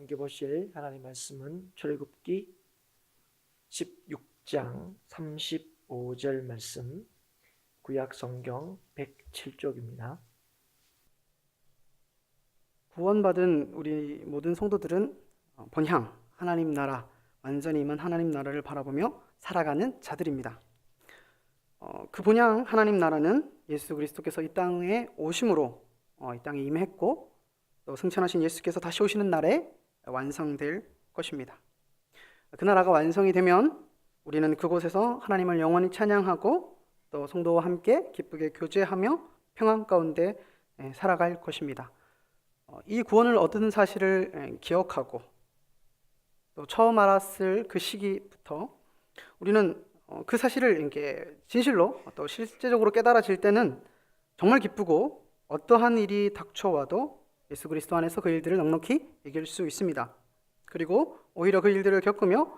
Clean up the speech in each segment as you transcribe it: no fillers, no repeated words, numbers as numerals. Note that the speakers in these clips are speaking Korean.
함께 보실 하나님 말씀은 출애굽기 16장 35절 말씀, 구약 성경 107쪽입니다. 구원받은 우리 모든 성도들은 본향 하나님 나라, 완전히 임한 하나님 나라를 바라보며 살아가는 자들입니다. 그 본향 하나님 나라는 예수 그리스도께서 이 땅에 오심으로 이 땅에 임했고, 또 승천하신 예수께서 다시 오시는 날에 완성될 것입니다. 그 나라가 완성이 되면 우리는 그곳에서 하나님을 영원히 찬양하고, 또 성도와 함께 기쁘게 교제하며 평안 가운데 살아갈 것입니다. 이 구원을 얻은 사실을 기억하고, 또 처음 알았을 그 시기부터 우리는 그 사실을 이렇게 진실로 또 실제적으로 깨달아질 때는 정말 기쁘고, 어떠한 일이 닥쳐와도 예수 그리스도 안에서 그 일들을 넉넉히 이길 수 있습니다. 그리고 오히려 그 일들을 겪으며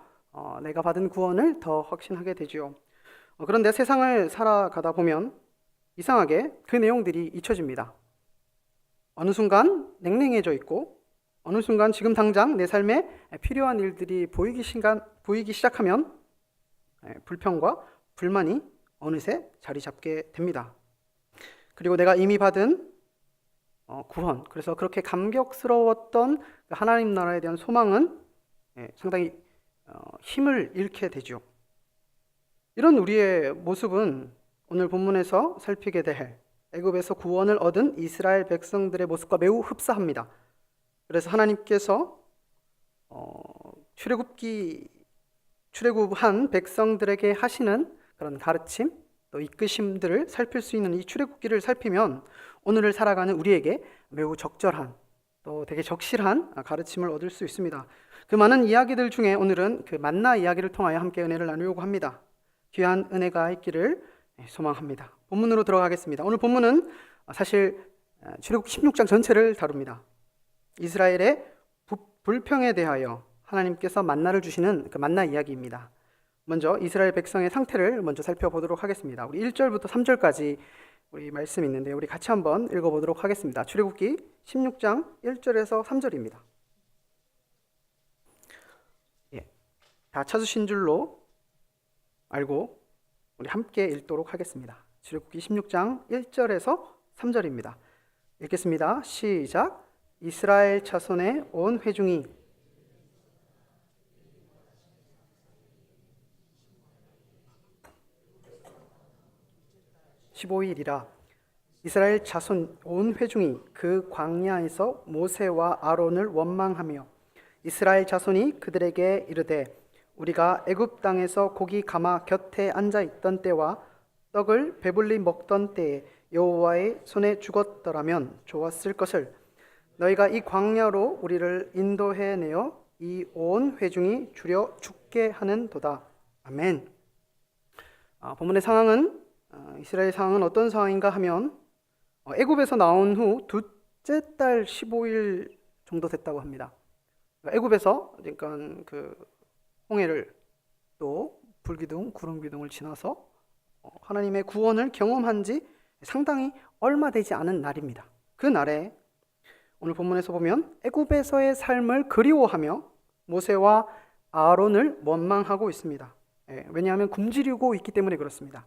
내가 받은 구원을 더 확신하게 되지요. 그런데 세상을 살아가다 보면 이상하게 그 내용들이 잊혀집니다. 어느 순간 냉랭해져 있고, 어느 순간 지금 당장 내 삶에 필요한 일들이 보이기 시작하면 불평과 불만이 어느새 자리 잡게 됩니다. 그리고 내가 이미 받은 구원, 그래서 그렇게 감격스러웠던 하나님 나라에 대한 소망은 상당히 힘을 잃게 되죠. 이런 우리의 모습은 오늘 본문에서 살피게 될 애굽에서 구원을 얻은 이스라엘 백성들의 모습과 매우 흡사합니다. 그래서 하나님께서 출애굽한 백성들에게 하시는 그런 가르침, 또 이끄심들을 살필 수 있는 이 출애굽기를 살피면 오늘을 살아가는 우리에게 매우 적절한, 또 되게 적실한 가르침을 얻을 수 있습니다. 그 많은 이야기들 중에 오늘은 그 만나 이야기를 통하여 함께 은혜를 나누려고 합니다. 귀한 은혜가 있기를 소망합니다. 본문으로 들어가겠습니다. 오늘 본문은 사실 출애굽기 16장 전체를 다룹니다. 이스라엘의 불평에 대하여 하나님께서 만나를 주시는 그 만나 이야기입니다. 먼저 이스라엘 백성의 상태를 먼저 살펴보도록 하겠습니다. 우리 1절부터 3절까지 우리 말씀이 있는데 우리 같이 한번 읽어보도록 하겠습니다. 출애굽기 16장 1절에서 3절입니다. 다 찾으신 줄로 알고 우리 함께 읽도록 하겠습니다. 출애굽기 16장 1절에서 3절입니다. 읽겠습니다. 시작. 이스라엘 자손의 온 회중이 (15일이라) 이스라엘 자손 온 회중이 그 광야에서 모세와 아론을 원망하며 이스라엘 자손이 그들에게 이르되 우리가 애굽 땅에서 고기 가마 곁에 앉아 있던 때와 떡을 배불리 먹던 때에 여호와의 손에 죽었더라면 좋았을 것을 너희가 이 광야로 우리를 인도해 내어 이 온 회중이 주려 죽게 하는도다. 아멘. 본문의 상황은 이스라엘 상황은 어떤 상황인가 하면 애굽에서 나온 후 둘째 달 15일 정도 됐다고 합니다. 애굽에서 그러니까 그 홍해를 또 불기둥, 구름기둥을 지나서 하나님의 구원을 경험한 지 상당히 얼마 되지 않은 날입니다. 그 날에 오늘 본문에서 보면 애굽에서의 삶을 그리워하며 모세와 아론을 원망하고 있습니다. 왜냐하면 굶주리고 있기 때문에 그렇습니다.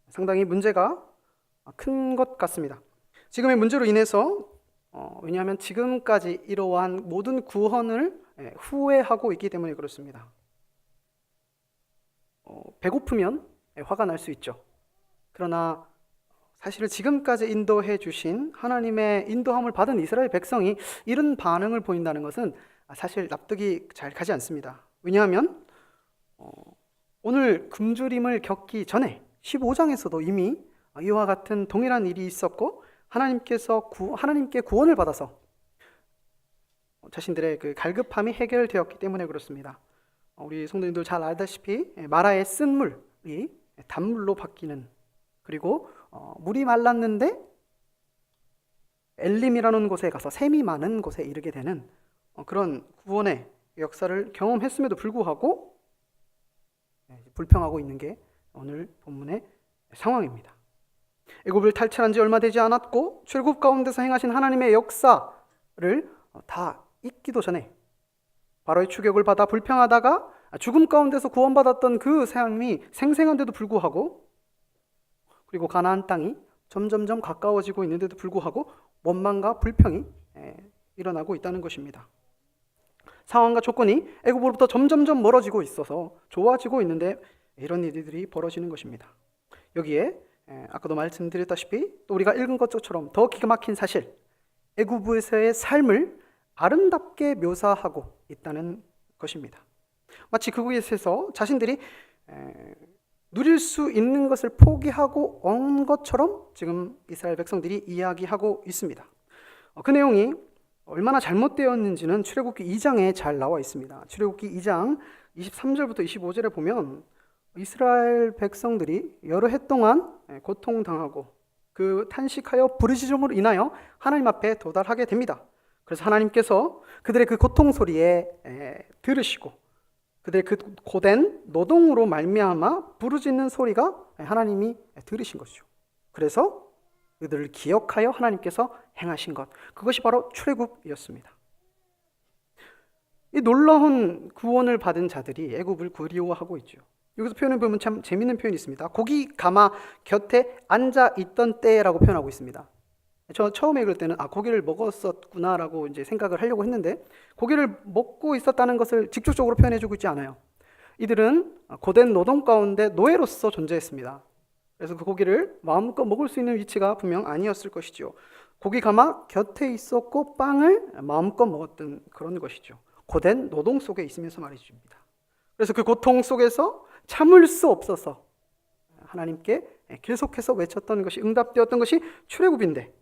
상당히 문제가 큰 것 같습니다. 지금의 문제로 인해서 왜냐하면 지금까지 이러한 모든 구원을 후회하고 있기 때문에 그렇습니다. 배고프면 화가 날 수 있죠. 그러나 사실은 지금까지 인도해 주신 하나님의 인도함을 받은 이스라엘 백성이 이런 반응을 보인다는 것은 사실 납득이 잘 가지 않습니다. 왜냐하면 오늘 굶주림을 겪기 전에 15장에서도 이미 이와 같은 동일한 일이 있었고 하나님께 구원을 받아서 자신들의 그 갈급함이 해결되었기 때문에 그렇습니다. 우리 성도님들 잘 알다시피 마라의 쓴 물이 단물로 바뀌는, 그리고 물이 말랐는데 엘림이라는 곳에 가서 샘이 많은 곳에 이르게 되는 그런 구원의 역사를 경험했음에도 불구하고 불평하고 있는 게 오늘 본문의 상황입니다. 애굽을 탈출한 지 얼마 되지 않았고 출애굽 가운데서 행하신 하나님의 역사를 다 있기도 전에 바로의 추격을 받아 불평하다가 죽음 가운데서 구원받았던 그 사람이 생생한데도 불구하고, 그리고 가나안 땅이 점점점 가까워지고 있는데도 불구하고 원망과 불평이 일어나고 있다는 것입니다. 상황과 조건이 애굽으로부터 점점점 멀어지고 있어서 좋아지고 있는데 이런 일들이 벌어지는 것입니다. 여기에 아까도 말씀드렸다시피 또 우리가 읽은 것처럼 더 기가 막힌 사실, 애굽에서의 삶을 아름답게 묘사하고 있다는 것입니다. 마치 그곳에서 자신들이 누릴 수 있는 것을 포기하고 온 것처럼 지금 이스라엘 백성들이 이야기하고 있습니다. 그 내용이 얼마나 잘못되었는지는 출애굽기 2장에 잘 나와 있습니다. 출애굽기 2장 23절부터 25절에 보면 이스라엘 백성들이 여러 해 동안 고통당하고 그 탄식하여 부르짖음으로 인하여 하나님 앞에 도달하게 됩니다. 그래서 하나님께서 그들의 그 고통 소리에 들으시고 그들의 그 고된 노동으로 말미암아 부르짖는 소리가 하나님이 들으신 것이죠. 그래서 그들을 기억하여 하나님께서 행하신 것, 그것이 바로 출애굽이었습니다. 이 놀라운 구원을 받은 자들이 애굽을 그리워하고 있죠. 여기서 표현을 보면 참 재미있는 표현이 있습니다. 고기 가마 곁에 앉아 있던 때라고 표현하고 있습니다. 저 처음에 읽을 때는 고기를 먹었었구나라고 이제 생각을 하려고 했는데, 고기를 먹고 있었다는 것을 직접적으로 표현해주고 있지 않아요. 이들은 고된 노동 가운데 노예로서 존재했습니다. 그래서 그 고기를 마음껏 먹을 수 있는 위치가 분명 아니었을 것이죠. 고기 가마 곁에 있었고 빵을 마음껏 먹었던 그런 것이죠. 고된 노동 속에 있으면서 말이줍니다. 그래서 그 고통 속에서 참을 수 없어서 하나님께 계속해서 외쳤던 것이, 응답되었던 것이 출애굽인데,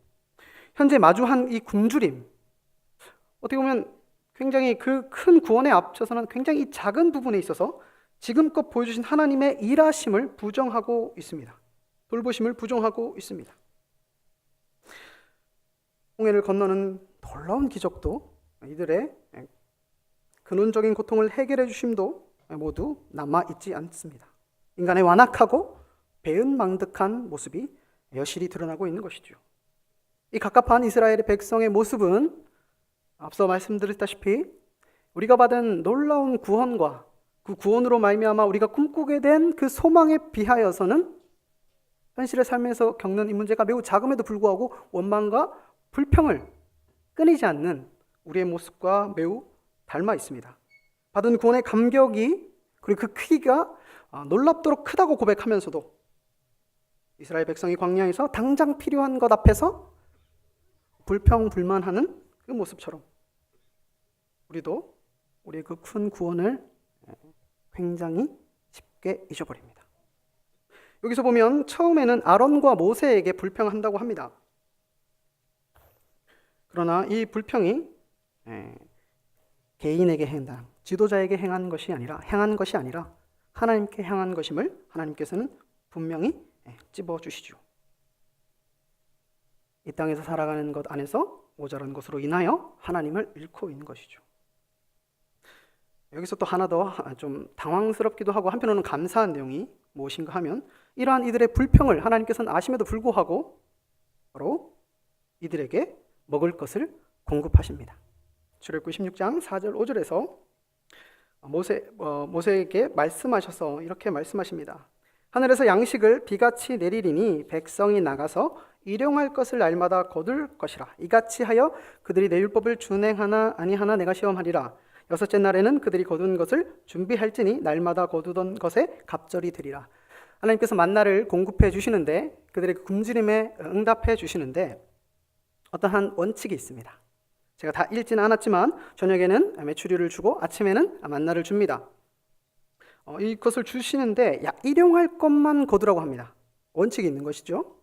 현재 마주한 이 굶주림, 어떻게 보면 굉장히 그 큰 구원에 앞서서는 굉장히 이 작은 부분에 있어서 지금껏 보여주신 하나님의 일하심을 부정하고 있습니다. 돌보심을 부정하고 있습니다. 홍해를 건너는 놀라운 기적도, 이들의 근원적인 고통을 해결해 주심도 모두 남아있지 않습니다. 인간의 완악하고 배은망덕한 모습이 여실히 드러나고 있는 것이죠. 이 갑갑한 이스라엘의 백성의 모습은 앞서 말씀드렸다시피 우리가 받은 놀라운 구원과 그 구원으로 말미암아 우리가 꿈꾸게 된 그 소망에 비하여서는 현실의 삶에서 겪는 이 문제가 매우 작음에도 불구하고 원망과 불평을 끊이지 않는 우리의 모습과 매우 닮아 있습니다. 받은 구원의 감격이, 그리고 그 크기가 놀랍도록 크다고 고백하면서도 이스라엘 백성이 광야에서 당장 필요한 것 앞에서 불평불만하는 그 모습처럼 우리도 우리의 그 큰 구원을 굉장히 쉽게 잊어버립니다. 여기서 보면 처음에는 아론과 모세에게 불평한다고 합니다. 그러나 이 불평이 개인에게 행한, 지도자에게 행한 것이 아니라 하나님께 향한 것임을 하나님께서는 분명히 찝어주시죠. 이 땅에서 살아가는 것 안에서 모자란 것으로 인하여 하나님을 잃고 있는 것이죠. 여기서 또 하나 더 좀 당황스럽기도 하고 한편으로는 감사한 내용이 무엇인가 하면, 이러한 이들의 불평을 하나님께서는 아심에도 불구하고 바로 이들에게 먹을 것을 공급하십니다. 출애굽기 16장 4절 5절에서 모세에게 말씀하셔서 이렇게 말씀하십니다. 하늘에서 양식을 비같이 내리리니 백성이 나가서 일용할 것을 날마다 거둘 것이라. 이같이 하여 그들이 내 율법을 준행하나 아니하나 내가 시험하리라. 여섯째 날에는 그들이 거둔 것을 준비할지니 날마다 거두던 것에 갑절이 되리라. 하나님께서 만나를 공급해 주시는데, 그들의 굶주림에 응답해 주시는데 어떠한 원칙이 있습니다. 제가 다 읽지는 않았지만 저녁에는 메추리를 주고 아침에는 만나를 줍니다. 이것을 주시는데 일용할 것만 거두라고 합니다. 원칙이 있는 것이죠.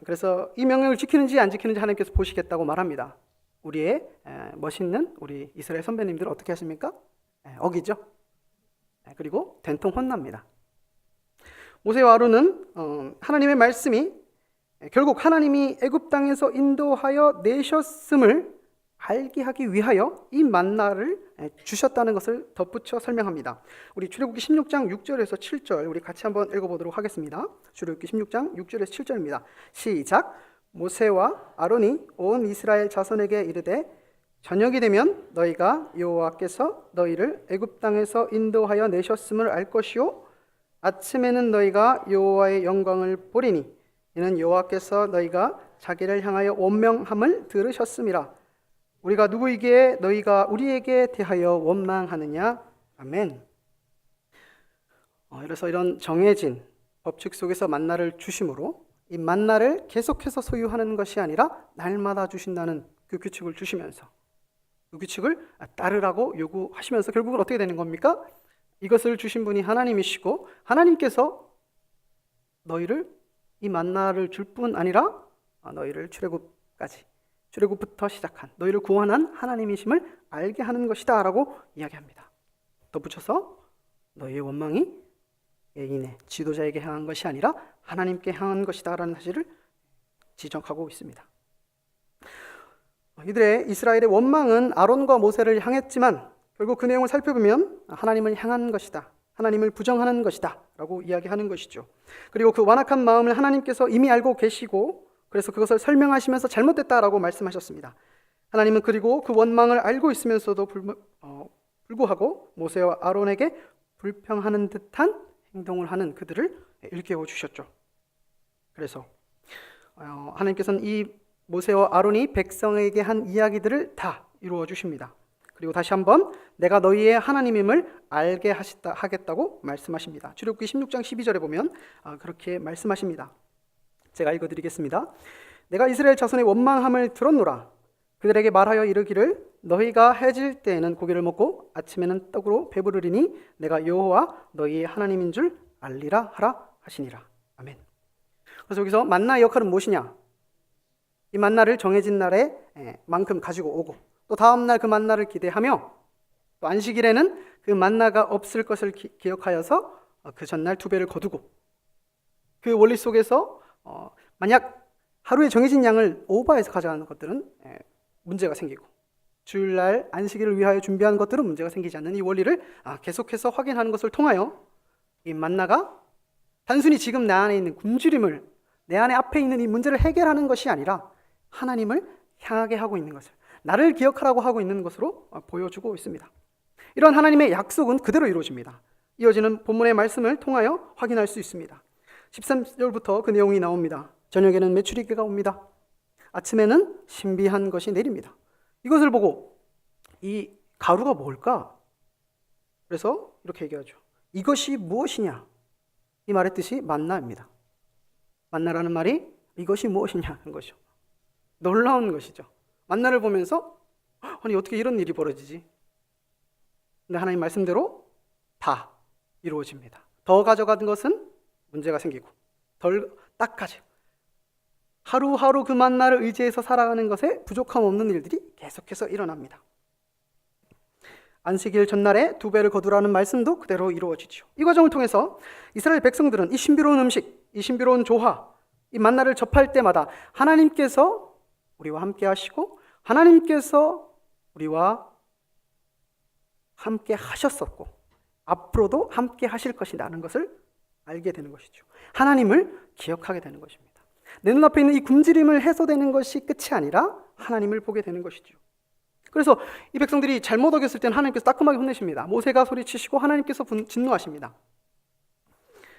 그래서 이 명령을 지키는지 안 지키는지 하나님께서 보시겠다고 말합니다. 우리의 멋있는 우리 이스라엘 선배님들 어떻게 하십니까? 어기죠. 그리고 된통 혼납니다. 모세와 아론은 하나님의 말씀이 결국 하나님이 애굽 땅에서 인도하여 내셨음을 알게 하기 위하여 이 만나를 주셨다는 것을 덧붙여 설명합니다. 우리 출애굽기 16장 6절에서 7절 우리 같이 한번 읽어보도록 하겠습니다. 출애굽기 16장 6절에서 7절입니다. 시작. 모세와 아론이 온 이스라엘 자손에게 이르되 저녁이 되면 너희가 여호와께서 너희를 애굽 땅에서 인도하여 내셨음을 알 것이요 아침에는 너희가 여호와의 영광을 보리니 이는 여호와께서 너희가 자기를 향하여 원명함을 들으셨음이라. 우리가 누구이기에 너희가 우리에게 대하여 원망하느냐. 아멘. 그래서 이런 정해진 법칙 속에서 만나를 주심으로 이 만나를 계속해서 소유하는 것이 아니라 날마다 주신다는 그 규칙을 주시면서 그 규칙을 따르라고 요구하시면서 결국은 어떻게 되는 겁니까? 이것을 주신 분이 하나님이시고 하나님께서 너희를 이 만나를 줄 뿐 아니라 너희를 출애굽부터 시작한 너희를 구원한 하나님이심을 알게 하는 것이다 라고 이야기합니다. 덧붙여서 너희의 원망이 개인의 지도자에게 향한 것이 아니라 하나님께 향한 것이다 라는 사실을 지적하고 있습니다. 이들의 이스라엘의 원망은 아론과 모세를 향했지만 결국 그 내용을 살펴보면 하나님을 향한 것이다, 하나님을 부정하는 것이다 라고 이야기하는 것이죠. 그리고 그 완악한 마음을 하나님께서 이미 알고 계시고 그래서 그것을 설명하시면서 잘못됐다라고 말씀하셨습니다. 하나님은 그리고 그 원망을 알고 있으면서도 불구하고 모세와 아론에게 불평하는 듯한 행동을 하는 그들을 일깨워 주셨죠. 그래서 하나님께서는 이 모세와 아론이 백성에게 한 이야기들을 다 이루어 주십니다. 그리고 다시 한번 내가 너희의 하나님임을 알게 하겠다고 말씀하십니다. 출애굽기 16장 12절에 보면 그렇게 말씀하십니다. 제가 읽어드리겠습니다. 내가 이스라엘 자손의 원망함을 들었노라. 그들에게 말하여 이르기를 너희가 해질 때에는 고기를 먹고 아침에는 떡으로 배부르리니 내가 여호와 너희의 하나님인 줄 알리라 하라 하시니라. 아멘. 그래서 여기서 만나의 역할은 무엇이냐? 이 만나를 정해진 날에 만큼 가지고 오고 또 다음 날 그 만나를 기대하며 또 안식일에는 그 만나가 없을 것을 기억하여서 그 전날 2배를 거두고 그 원리 속에서 만약 하루에 정해진 양을 오버해서 가져가는 것들은 문제가 생기고 주일날 안식일을 위하여 준비한 것들은 문제가 생기지 않는 이 원리를 계속해서 확인하는 것을 통하여 이 만나가 단순히 지금 내 안에 있는 굶주림을 내 안에 앞에 있는 이 문제를 해결하는 것이 아니라 하나님을 향하게 하고 있는 것을 나를 기억하라고 하고 있는 것으로 보여주고 있습니다. 이런 하나님의 약속은 그대로 이루어집니다. 이어지는 본문의 말씀을 통하여 확인할 수 있습니다. 13절부터 그 내용이 나옵니다. 저녁에는 메추리개가 옵니다. 아침에는 신비한 것이 내립니다. 이것을 보고 이 가루가 뭘까? 그래서 이렇게 얘기하죠. 이것이 무엇이냐? 이 말의 뜻이 만나입니다. 만나라는 말이 이것이 무엇이냐 하는 것이죠. 놀라운 것이죠. 만나를 보면서 아니 어떻게 이런 일이 벌어지지? 근데 하나님 말씀대로 다 이루어집니다. 더 가져가는 것은 문제가 생기고 덜 딱 가지고 하루하루 그 만나를 의지해서 살아가는 것에 부족함 없는 일들이 계속해서 일어납니다. 안식일 전날에 2배를 거두라는 말씀도 그대로 이루어지죠. 이 과정을 통해서 이스라엘 백성들은 이 신비로운 음식, 이 신비로운 조화, 이 만나를 접할 때마다 하나님께서 우리와 함께 하시고 하나님께서 우리와 함께 하셨었고 앞으로도 함께 하실 것이라는 것을 알게 되는 것이죠. 하나님을 기억하게 되는 것입니다. 내 눈앞에 있는 이 굶주림을 해소되는 것이 끝이 아니라 하나님을 보게 되는 것이죠. 그래서 이 백성들이 잘못 어겼을 때는 하나님께서 따끔하게 혼내십니다. 모세가 소리치시고 하나님께서 진노하십니다.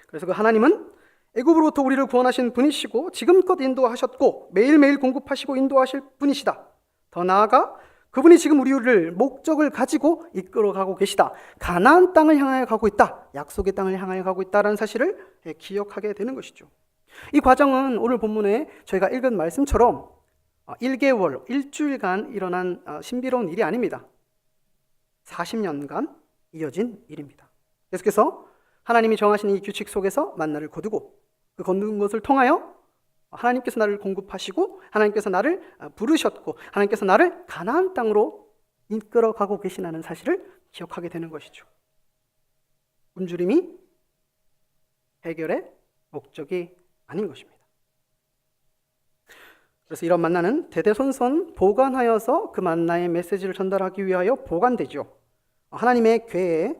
그래서 그 하나님은 애굽으로부터 우리를 구원하신 분이시고 지금껏 인도하셨고 매일매일 공급하시고 인도하실 분이시다. 더 나아가 그분이 지금 우리를 목적을 가지고 이끌어가고 계시다. 가나안 땅을 향하여 가고 있다. 약속의 땅을 향하여 가고 있다라는 사실을 기억하게 되는 것이죠. 이 과정은 오늘 본문에 저희가 읽은 말씀처럼 1개월, 일주일간 일어난 신비로운 일이 아닙니다. 40년간 이어진 일입니다. 계속해서 하나님이 정하신 이 규칙 속에서 만나를 거두고 그 거둔 것을 통하여 하나님께서 나를 공급하시고 하나님께서 나를 부르셨고 하나님께서 나를 가나안 땅으로 이끌어가고 계시다는 사실을 기억하게 되는 것이죠. 굶주림이 해결의 목적이 아닌 것입니다. 그래서 이런 만나는 대대손손 보관하여서 그 만나의 메시지를 전달하기 위하여 보관되죠. 하나님의 궤에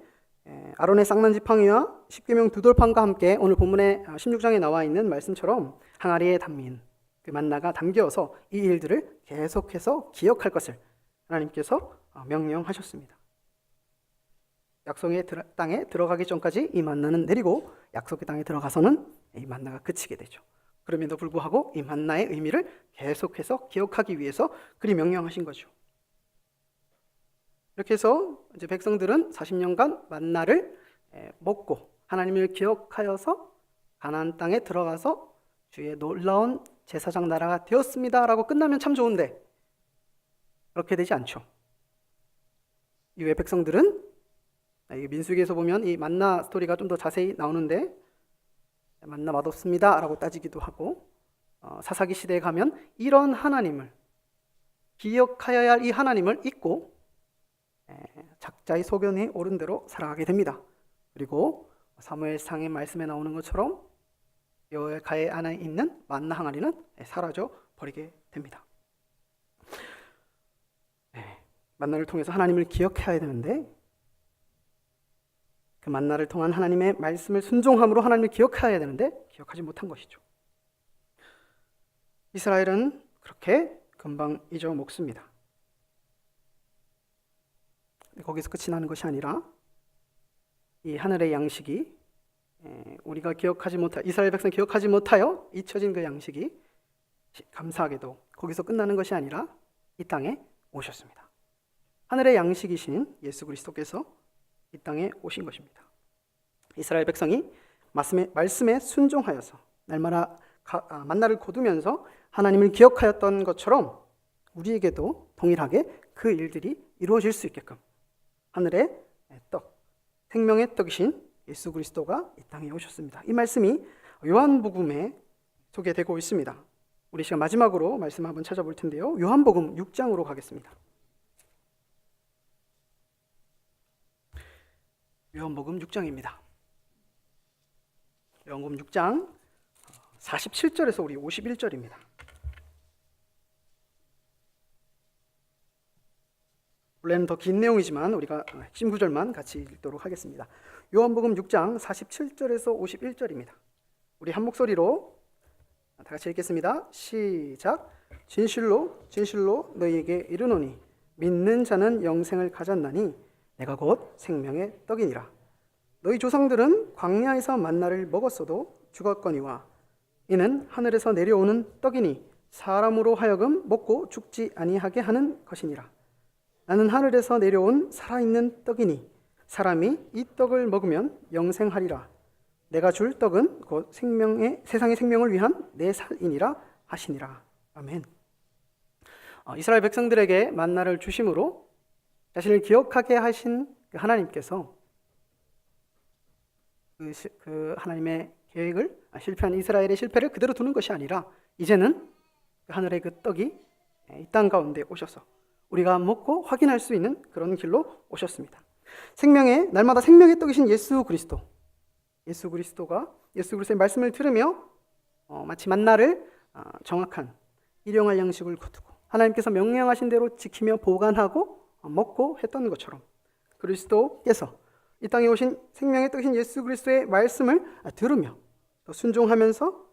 아론의 쌍난 지팡이와 십계명 두 돌판과 함께 오늘 본문의 16장에 나와 있는 말씀처럼 항아리에 담긴 그 만나가 담겨서 이 일들을 계속해서 기억할 것을 하나님께서 명령하셨습니다. 약속의 땅에 들어가기 전까지 이 만나는 내리고 약속의 땅에 들어가서는 이 만나가 그치게 되죠. 그럼에도 불구하고 이 만나의 의미를 계속해서 기억하기 위해서 그리 명령하신 거죠. 이렇게 해서 이제 백성들은 40년간 만나를 먹고 하나님을 기억하여서 가나안 땅에 들어가서 주의 놀라운 제사장 나라가 되었습니다라고 끝나면 참 좋은데 그렇게 되지 않죠. 이후에 백성들은 민수기에서 보면 이 만나 스토리가 좀 더 자세히 나오는데 만나 맛없습니다 라고 따지기도 하고 사사기 시대에 가면 이런 하나님을 기억하여야 할 이 하나님을 잊고 작자의 소견에 오른 대로 살아가게 됩니다. 그리고 사무엘상의 말씀에 나오는 것처럼 여호와의 안에 있는 만나 항아리는 사라져 버리게 됩니다. 만나를 통해서 하나님을 기억해야 되는데 그 만나를 통한 하나님의 말씀을 순종함으로 하나님을 기억해야 되는데 기억하지 못한 것이죠. 이스라엘은 그렇게 금방 잊어먹습니다. 거기서 끝이 나는 것이 아니라 이 하늘의 양식이 우리가 기억하지 못하 이스라엘 백성 기억하지 못하여 잊혀진 그 양식이 감사하게도 거기서 끝나는 것이 아니라 이 땅에 오셨습니다. 하늘의 양식이신 예수 그리스도께서 이 땅에 오신 것입니다. 이스라엘 백성이 말씀에 순종하여서 날마다 만나를 거두면서 하나님을 기억하였던 것처럼 우리에게도 동일하게 그 일들이 이루어질 수 있게끔 하늘의 떡, 생명의 떡이신 예수 그리스도가 이 땅에 오셨습니다. 이 말씀이 요한복음에 소개되고 있습니다. 우리 시간 마지막으로 말씀 한번 찾아볼 텐데요. 요한복음 6장으로 가겠습니다. 요한복음 6장입니다. 요한복음 6장 47절에서 우리 51절입니다. 원래는 더 긴 내용이지만 우리가 핵심 구절만 같이 읽도록 하겠습니다. 요한복음 6장 47절에서 51절입니다. 우리 한 목소리로 다 같이 읽겠습니다. 시작. 진실로 진실로 너희에게 이르노니 믿는 자는 영생을 가졌나니 내가 곧 생명의 떡이니라. 너희 조상들은 광야에서 만나를 먹었어도 죽었거니와 이는 하늘에서 내려오는 떡이니 사람으로 하여금 먹고 죽지 아니하게 하는 것이니라. 나는 하늘에서 내려온 살아있는 떡이니 사람이 이 떡을 먹으면 영생하리라. 내가 줄 떡은 곧 세상의 생명을 위한 내 살이니라 하시니라. 아멘. 이스라엘 백성들에게 만나를 주심으로 자신을 기억하게 하신 그 하나님께서 그 하나님의 계획을 실패한 이스라엘의 실패를 그대로 두는 것이 아니라 이제는 하늘의 그 떡이 이 땅 가운데 오셔서 우리가 먹고 확인할 수 있는 그런 길로 오셨습니다. 날마다 생명의 떡이신 예수 그리스도의 말씀을 들으며 마치 만나를 정확한 일용할 양식을 거두고 하나님께서 명령하신 대로 지키며 보관하고 먹고 했던 것처럼 그리스도께서 이 땅에 오신 생명의 떡이신 예수 그리스도의 말씀을 들으며 또 순종하면서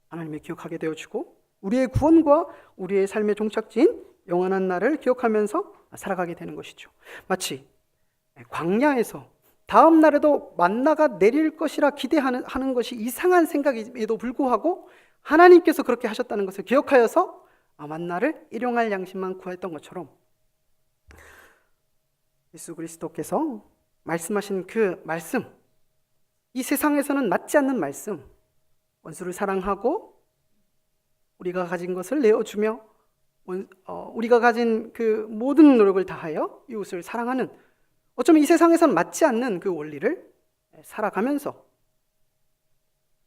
하나님을 기억하게 되어주고 우리의 구원과 우리의 삶의 종착지인 영원한 날을 기억하면서 살아가게 되는 것이죠. 마치 광야에서 다음 날에도 만나가 내릴 것이라 기대하는 것이 이상한 생각임에도 불구하고 하나님께서 그렇게 하셨다는 것을 기억하여서 만나를 일용할 양식만 구했던 것처럼 예수 그리스도께서 말씀하신 그 말씀, 이 세상에서는 맞지 않는 말씀, 원수를 사랑하고 우리가 가진 것을 내어주며 우리가 가진 그 모든 노력을 다하여 이웃을 사랑하는 어쩌면 이 세상에서는 맞지 않는 그 원리를 살아가면서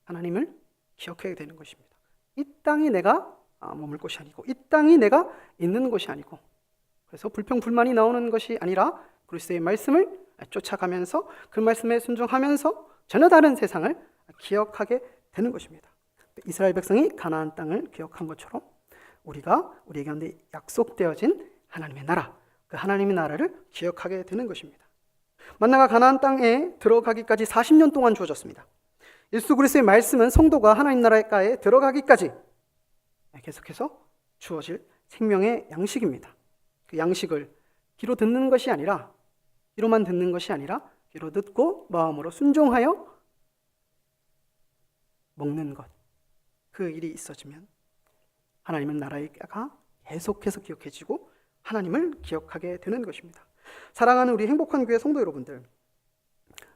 하나님을 기억해야 되는 것입니다. 이 땅이 내가 머물 곳이 아니고 이 땅이 내가 있는 곳이 아니고 그래서 불평불만이 나오는 것이 아니라 그리스도의 말씀을 쫓아가면서 그 말씀에 순종하면서 전혀 다른 세상을 기억하게 되는 것입니다. 이스라엘 백성이 가나안 땅을 기억한 것처럼 우리가 우리 가운데 약속되어진 하나님의 나라, 그 하나님의 나라를 기억하게 되는 것입니다. 만나가 가나안 땅에 들어가기까지 40년 동안 주어졌습니다. 예수 그리스도의 말씀은 성도가 하나님 나라에 들어가기까지 계속해서 주어질 생명의 양식입니다. 그 양식을 귀로 듣는 것이 아니라, 귀로만 듣는 것이 아니라 귀로 듣고 마음으로 순종하여 먹는 것, 그 일이 있어지면 하나님의 나라가 계속해서 기억해지고 하나님을 기억하게 되는 것입니다. 사랑하는 우리 행복한 교회 성도 여러분들,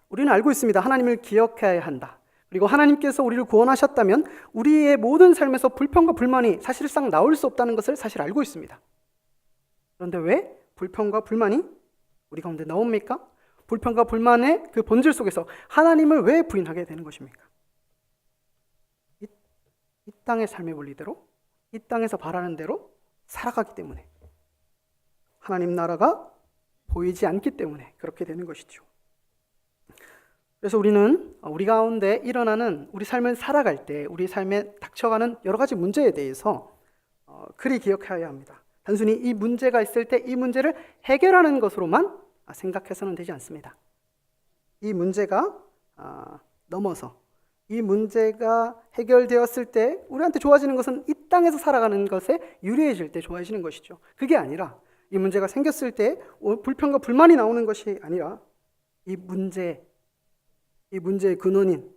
우리는 알고 있습니다. 하나님을 기억해야 한다. 그리고 하나님께서 우리를 구원하셨다면 우리의 모든 삶에서 불평과 불만이 사실상 나올 수 없다는 것을 사실 알고 있습니다. 그런데 왜 불평과 불만이 우리 가운데 나옵니까? 불평과 불만의 그 본질 속에서 하나님을 왜 부인하게 되는 것입니까? 이 땅의 삶의 원리대로, 이 땅에서 바라는 대로 살아가기 때문에, 하나님 나라가 보이지 않기 때문에 그렇게 되는 것이죠. 그래서 우리는 우리 가운데 일어나는 우리 삶을 살아갈 때 우리 삶에 닥쳐가는 여러 가지 문제에 대해서 그리 기억해야 합니다. 단순히 이 문제가 있을 때 이 문제를 해결하는 것으로만 생각해서는 되지 않습니다. 이 문제가 넘어서 이 문제가 해결되었을 때 우리한테 좋아지는 것은 이 땅에서 살아가는 것에 유리해질 때 좋아지는 것이죠. 그게 아니라 이 문제가 생겼을 때 불평과 불만이 나오는 것이 아니라 이 문제의 근원인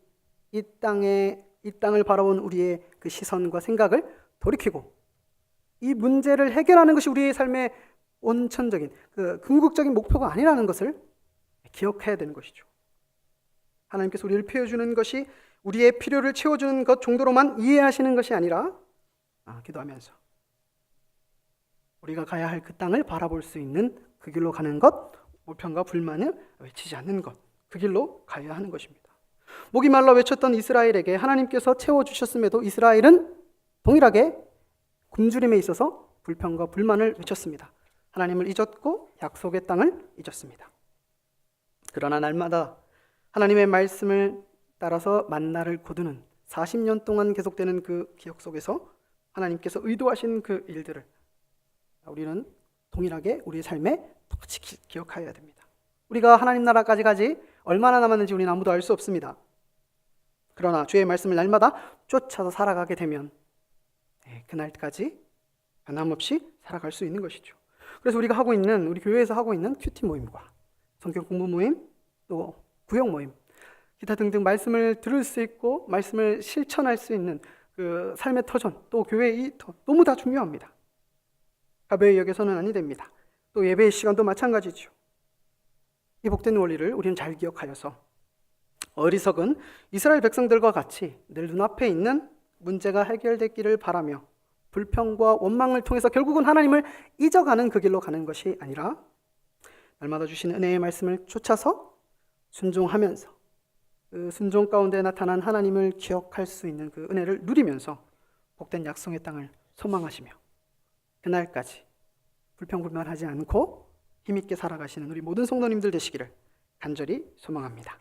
이 땅을 바라본 우리의 그 시선과 생각을 돌이키고 이 문제를 해결하는 것이 우리의 삶의 원천적인 그 궁극적인 목표가 아니라는 것을 기억해야 되는 것이죠. 하나님께서 우리를 피워주는 것이 우리의 필요를 채워주는 것 정도로만 이해하시는 것이 아니라 기도하면서 우리가 가야 할 그 땅을 바라볼 수 있는 그 길로 가는 것, 불평과 불만을 외치지 않는 것, 그 길로 가야 하는 것입니다. 목이 말라 외쳤던 이스라엘에게 하나님께서 채워주셨음에도 이스라엘은 동일하게 굶주림에 있어서 불평과 불만을 외쳤습니다. 하나님을 잊었고 약속의 땅을 잊었습니다. 그러나 날마다 하나님의 말씀을 따라서 만나를 거두는 40년 동안 계속되는 그 기억 속에서 하나님께서 의도하신 그 일들을 우리는 동일하게 우리의 삶에 똑같이 기억해야 됩니다. 우리가 하나님 나라까지 얼마나 남았는지 우리는 아무도 알 수 없습니다. 그러나 주의 말씀을 날마다 쫓아서 살아가게 되면 그날까지 변함없이 살아갈 수 있는 것이죠. 그래서 우리 교회에서 하고 있는 큐티 모임과 성경 공부 모임, 또 구역 모임, 기타 등등 말씀을 들을 수 있고 말씀을 실천할 수 있는 그 삶의 터전, 또 교회의 너무 다 중요합니다. 가벼이 여겨서는 아니 됩니다. 또 예배의 시간도 마찬가지죠. 이 복된 원리를 우리는 잘 기억하여서 어리석은 이스라엘 백성들과 같이 늘 눈앞에 있는 문제가 해결되기를 바라며 불평과 원망을 통해서 결국은 하나님을 잊어가는 그 길로 가는 것이 아니라 날마다 주신 은혜의 말씀을 쫓아서 순종하면서 그 순종 가운데 나타난 하나님을 기억할 수 있는 그 은혜를 누리면서 복된 약속의 땅을 소망하시며 그날까지 불평불만하지 않고 힘있게 살아가시는 우리 모든 성도님들 되시기를 간절히 소망합니다.